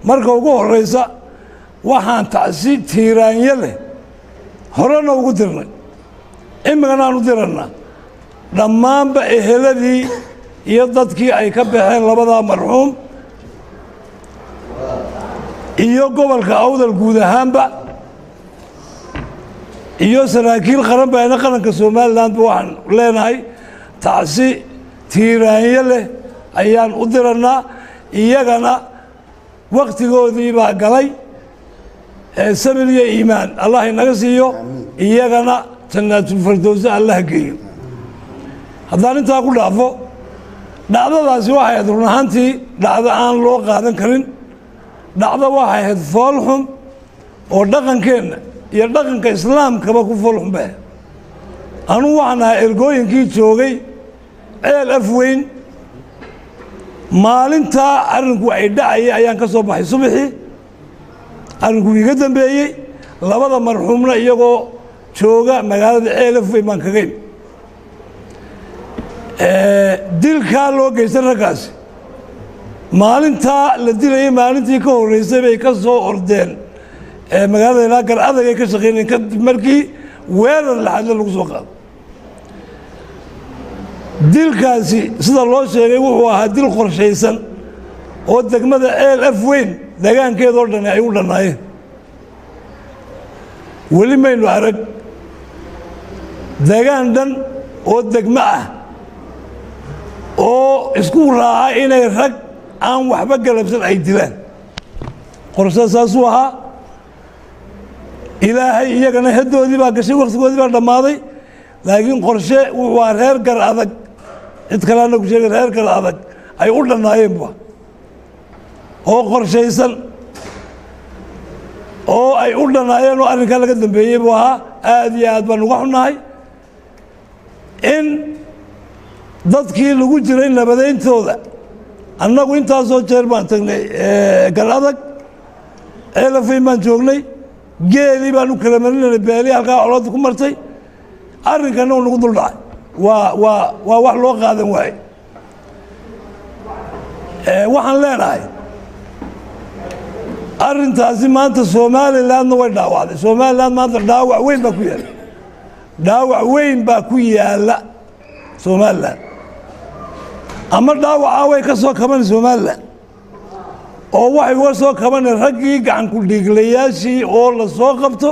marka ugu horeysa waxaan tacsi tiiraanya leh horena ugu dirnay imigana aan u dirannaa dhammaanba eheladii iyo dadkii ay ka baxeen labadaa marxuum iyo gobolka awdal guud ahaanba iyo saraakiil qaran bayna qaranka somalilandba waxaan leenahay tacsi tiiraanya leh ayaan u dirannaa iyagana waktigoodii baa galay samir iyo iimaan allah inaga siiyo iyagana jannaatulfirdowsa allah geeyo haddaan intaa ku dhaafo dhacdadaasi waxay ahayd run ahaantii dhacdo aan loo qaadan karin dhacdo waxay ahayd foolxum oo dhaqankeenna iyo dhaqanka islaamkaba ku foolxum beh anugu waxaan ahaa ergooyinkii joogay ceel af weyn maalintaa arrinku ay dhacayay ayaan ka soo baxay subaxii arrinku iga dambeeyey labada marxuumna iyagoo jooga magaalada ceel af weyn baan kaga imi dilkaa loo geystay raggaasi maalintaa la dilayay maalintii ka horreysay bay ka soo ordeen magaalada ilaa gar adag ay ka shaqeynayeen kadib markii weerar laxadle lagu soo qaado dilkaasi sida loo sheegay wuxuu ahaa dil qorshaysan oo degmada ceel af weyn degaankeedoo dhan ay u dhannaayeen weli maynu arag degaan dhan oo degmo ah oo isku raaca inay rag aan waxba galabsan ay dilaan qorshe saasuu ahaa ilaahay iyagana haddoodii baa gashay wakhtigoodii baa dhammaaday laakiin qorshe wuxuu ahaa reer gar adag cid kale anagu sheegay reer gar adag ay u dhannaayeenba oo qorshaysan oo ay u dhannaayeen oo arrinkaa laga dambeeyey buu ahaa aad iyo aad baan uga xunnahay in dadkii lagu jiray nabadayntooda annagu intaasoo jeer baan tagnay gar adag ceel af weyn baan joognay geelii baan u kala marinanay beelii halkaa coloodda ku martay arrinkana uu nagu dul dhacay waa wax loo qaadan waaye waxaan leenahay arrintaasi maanta somalilandna way dhaawacday somaliland maanta dhaawac weyn baa ku yaalla dhaawac weyn baa ku yaalla somaliland ama dhaawacaa way ka soo kaban somaliland oo waxay uga soo kabanay raggii gacanku dhiiglayaashii oo la soo qabto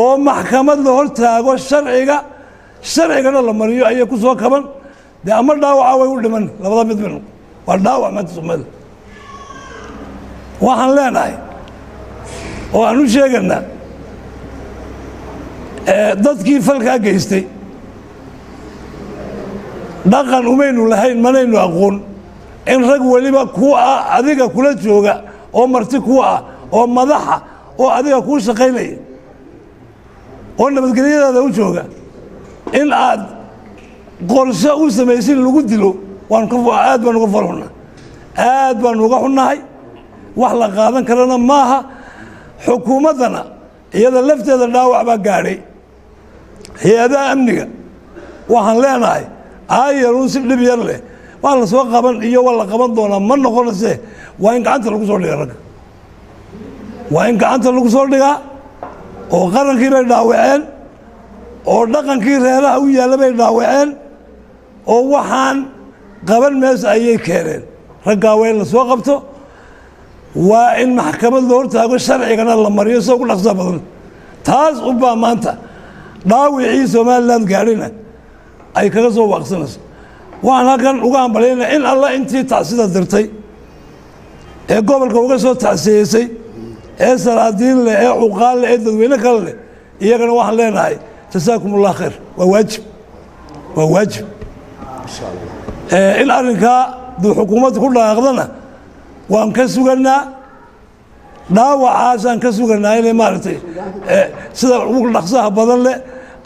oo maxkamad la hor taago sharcigana la mariyo ayay ku soo kaban dee ama dhaawacaa way u dhiman labada mid mid waa dhaawac maanta somaliland waxaan leenahay oo aan u sheeganaa dadkii falkaa geystay dhaqan umaynu lahayn manaynu aqoon in rag weliba ku ah adiga kula jooga oo marti ku ah oo madaxa oo adiga kuu shaqaynaya oo nabadgelyadaada u jooga in aad qorshe u samaysin lagu dilo aad baan uga farxunnaa aad baan uga xunnahay wax la qaadan karana maaha xukuumaddana iyada lafteeda dhaawac baa gaadhay hay-adaha amniga waxaan leenahay aayaruun si dhib yar leh waa la soo qaban iyo waa la qaban doonaa ma noqonayse waa in gacanta lagu soo dhiga ragga waa in gacanta lagu soo dhigaa oo qarankii bay dhaawaceen oo dhaqankii reeraha u yaalla bay dhaawaceen oo waxaan qaban meesha ayay keeneen raggaa waa in la soo qabto waa in maxkamad la hortaago sharcigana la mariyo soo ku dhaqsa badan taas unbaa maanta dhaawicii somaliland gaadhina ay kaga soo waaqsanayso waxaan halkan uga hambalyaynaa in alla intii tacsida dirtay ee gobolka uga soo tacsiyeysay ee salaadiin leh ee cuqaal leh ee dadweyne kale leh iyagana waxaan leenahay jasaakum allah khayr waa waajib in arrinkaa duu xukuumadda ku dhaqaaqdana waan ka suganaa dhaawacaasaan ka suganaa inay maaragtay sida ugu dhaqsaha badan leh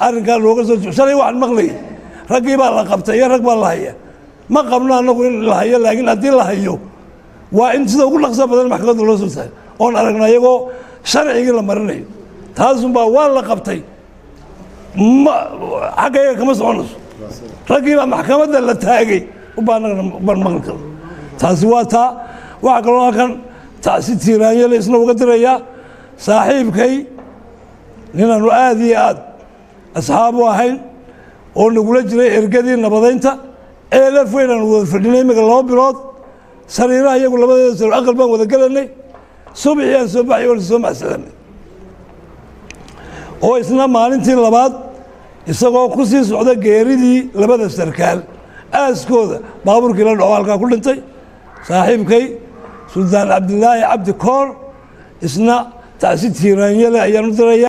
arrinkaa looga soo shalay waxaan maqlayay raggii baa la qabtay iyo rag baa la haya ma qabno annagu in la hayo laakiin haddii la hayo waa in sida ugu dhaqsa badan maxkamadda loo soo taago oon aragna iyagoo sharcigii la marinayo taasunbaa waa la qabtay xagga iyaga kama soconayso raggii baa maxkamadda la taagay ubaa annagana ban maqli karno taasi waa taa waxaa kaloo halkan tacsi tiiraanyale isna uga dirayaa saaxiibkay ninaanu aad iyo aad asxaab u ahayn oo nagula jiray ergadii nabadaynta eelaf weyn aanu wada fadhinay imika 2 bilood sariiraha iyagu labadeeda sar aqal baan wada galanay subaxii aan soo baxay oo soo macsalamay oo isna maalintii labaad isagoo ku sii socda geeridii labada sarkaal aaskooda baabuurkii la dhaco halkaa ku dhintay saaxiibkay suldaan cabdilaahi cabdi koor isna tacsi tiiraanyale ayaan u diraya